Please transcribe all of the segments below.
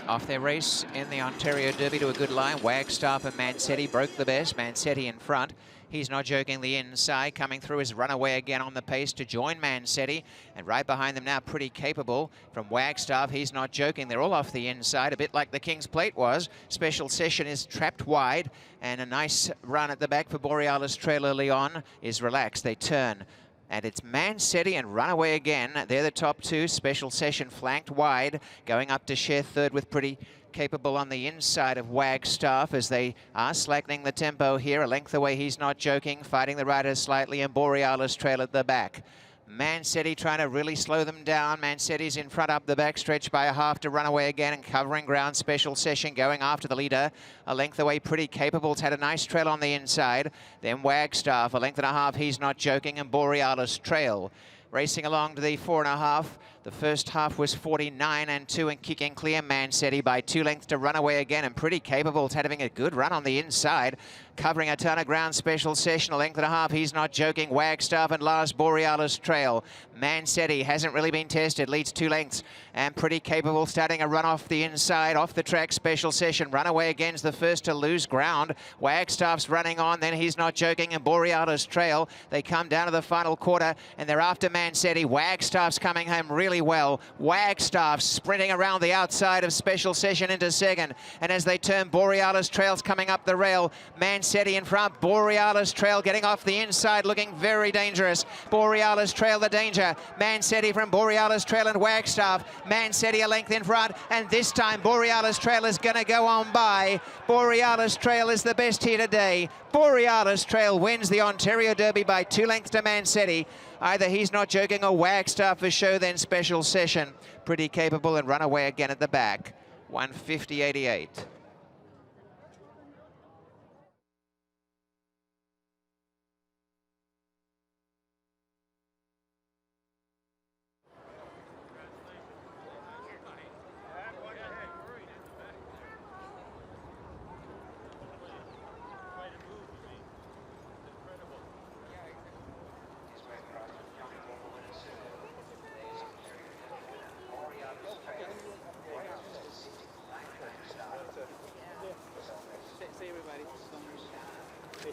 Off their race in the Ontario Derby to a good line. Wagstaff and Mansetti broke the best. Mansetti in front. He's not joking the inside. Coming through is Runaway again on the pace to join Mansetti. And right behind them now, Pretty Capable from Wagstaff. He's not joking. They're all off the inside, a bit like the King's Plate was. Special Session is trapped wide. And a nice run at the back for Borealis. Trailer Leon is relaxed. They turn. And it's Mansetti and Runaway again. They're the top two. Special Session flanked wide. Going up to share third with Pretty Capable on the inside of Wagstaff as they are slackening the tempo here. A length away, he's not joking. Fighting the riders slightly, and Borealis trail at the back. Mansetti trying to really slow them down. Mansetti's in front up the backstretch by a half to Runaway again and covering ground. Special Session going after the leader. A length away, Pretty Capable's had a nice trail on the inside. Then Wagstaff, a length and a half, he's not joking, and Borealis trail. Racing along to the 4.5. The first half was 49 and 2 and kicking clear. Mansetti by 2 lengths to Runaway again, and Pretty Capable's having a good run on the inside. Covering a ton of ground. Special Session, a length and a half, he's not joking. Wagstaff and last Borealis trail. Mansetti hasn't really been tested, leads 2 lengths, and Pretty Capable starting a run off the inside, off the track. Special Session, Runaway again's the first to lose ground. Wagstaff's running on, then he's not joking, and Borealis trail. They come down to the final quarter, and they're after Mansetti. Wagstaff's coming home really well. Wagstaff sprinting around the outside of Special Session into second, and as they turn, Borealis trail's coming up the rail. Mansetti in front, Borealis trail getting off the inside, looking very dangerous. Borealis trail the danger. Mansetti from Borealis trail and Wagstaff. Mansetti a length in front, and this time Borealis trail is going to go on by. Borealis trail is the best here today. Borealis trail wins the Ontario Derby by 2 lengths to Mansetti. Either he's not joking or Wagstaff for show, then Special Session. Pretty Capable and Runaway again at the back. 150.88.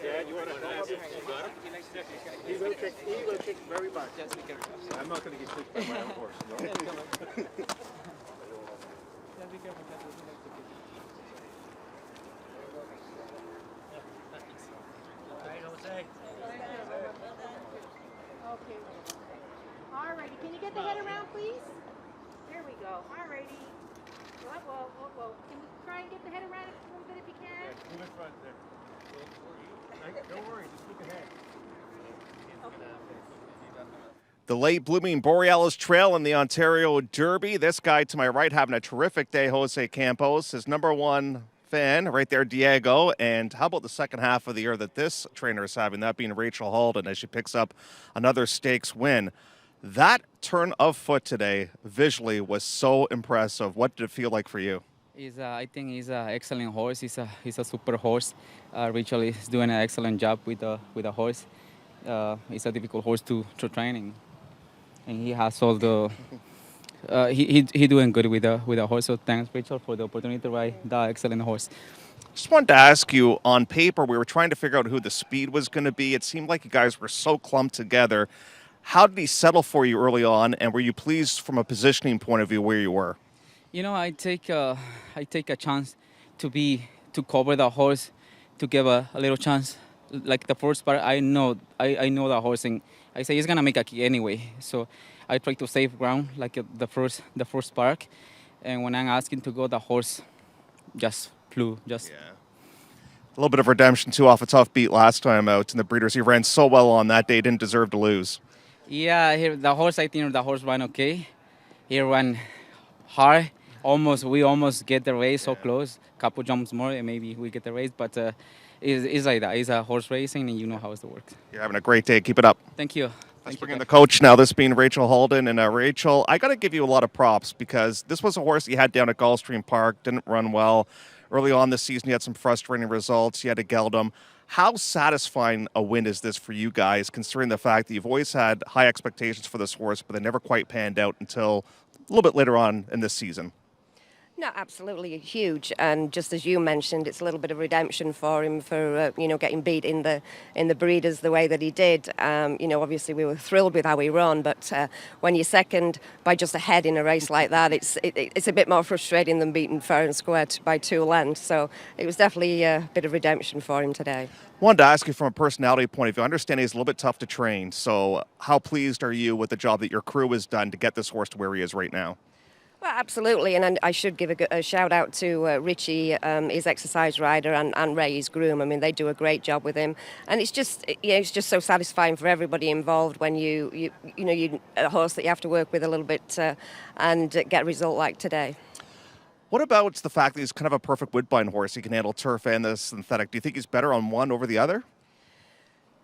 Dad, you want to come up? You got him? He will kick very much. I'm not going to get kicked by my own horse. No? Be careful. Okay. Alrighty, can you get the head around, please? There we go. Alrighty. Whoa. Can you try and get the head around a little bit if you can? Move in front there. Don't worry, just look ahead. Okay. The late blooming Borealis Trail in the Ontario Derby. This guy to my right having a terrific day, Jose Campos, his #1 fan right there, Diego. And how about the second half of the year that this trainer is having, that being Rachel Halden, as she picks up another stakes win. That turn of foot today visually was so impressive. What did it feel like for you? I think he's an excellent horse. He's a super horse. Rachel is doing an excellent job with the horse. It's a difficult horse to training, and he has all the. He doing good with the horse. So thanks, Rachel, for the opportunity to ride that excellent horse. Just wanted to ask you, on paper, we were trying to figure out who the speed was going to be. It seemed like you guys were so clumped together. How did he settle for you early on, and were you pleased from a positioning point of view where you were? You know, I take a chance to cover the horse, to give a little chance. Like the first part, I know the horse, and I say he's gonna make a key anyway. So I try to save ground like the first part, and when I'm asking to go, the horse just flew. Yeah. A little bit of redemption too off a tough beat last time out, and the breeders, he ran so well on that day, didn't deserve to lose. Yeah, I think the horse ran okay. He ran hard. We almost get the race so close. Couple jumps more and maybe we get the race. But it's like that. It's a horse racing, and you know how it works. You're having a great day. Keep it up. Thank you. Let's bring in the coach now, this being Rachel Halden. And Rachel, I got to give you a lot of props because this was a horse you had down at Gulfstream Park, didn't run well. Early on this season, you had some frustrating results. You had to geld them. How satisfying a win is this for you guys, considering the fact that you've always had high expectations for this horse, but they never quite panned out until little bit later on in this season. No, absolutely huge, and just as you mentioned, it's a little bit of redemption for him for getting beat in the breeders the way that he did. Obviously we were thrilled with how he run, but when you're second by just a head in a race like that, it's a bit more frustrating than beating fair and square by 2 lengths. So it was definitely a bit of redemption for him today. Wanted to ask you from a personality point of view. I understand he's a little bit tough to train. So how pleased are you with the job that your crew has done to get this horse to where he is right now? Well, absolutely, and I should give a shout out to Richie, his exercise rider, and Ray, his groom. I mean, they do a great job with him, and it's just so satisfying for everybody involved when you a horse that you have to work with a little bit and get a result like today. What about the fact that he's kind of a perfect Woodbine horse? He can handle turf and the synthetic. Do you think he's better on one over the other?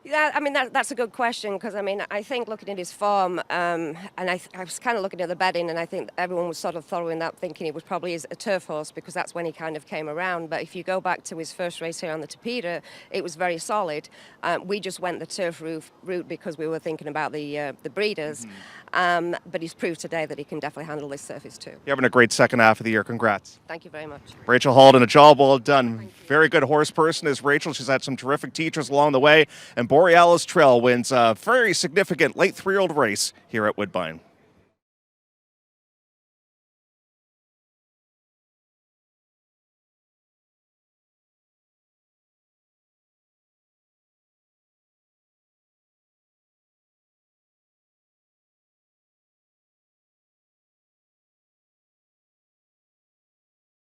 Yeah, I mean, that's a good question because, I think looking at his form, and I was kind of looking at the bedding, and I think everyone was sort of following that thinking it was probably a turf horse because that's when he kind of came around. But if you go back to his first race here on the Tbred, it was very solid. We just went the turf route because we were thinking about the breeders. But he's proved today that he can definitely handle this surface too. You're having a great second half of the year. Congrats. Thank you very much. Rachel Halden, a job well done. Very good horse person is Rachel. She's had some terrific teachers along the way. And Borealis Trail wins a very significant late 3-year-old race here at Woodbine.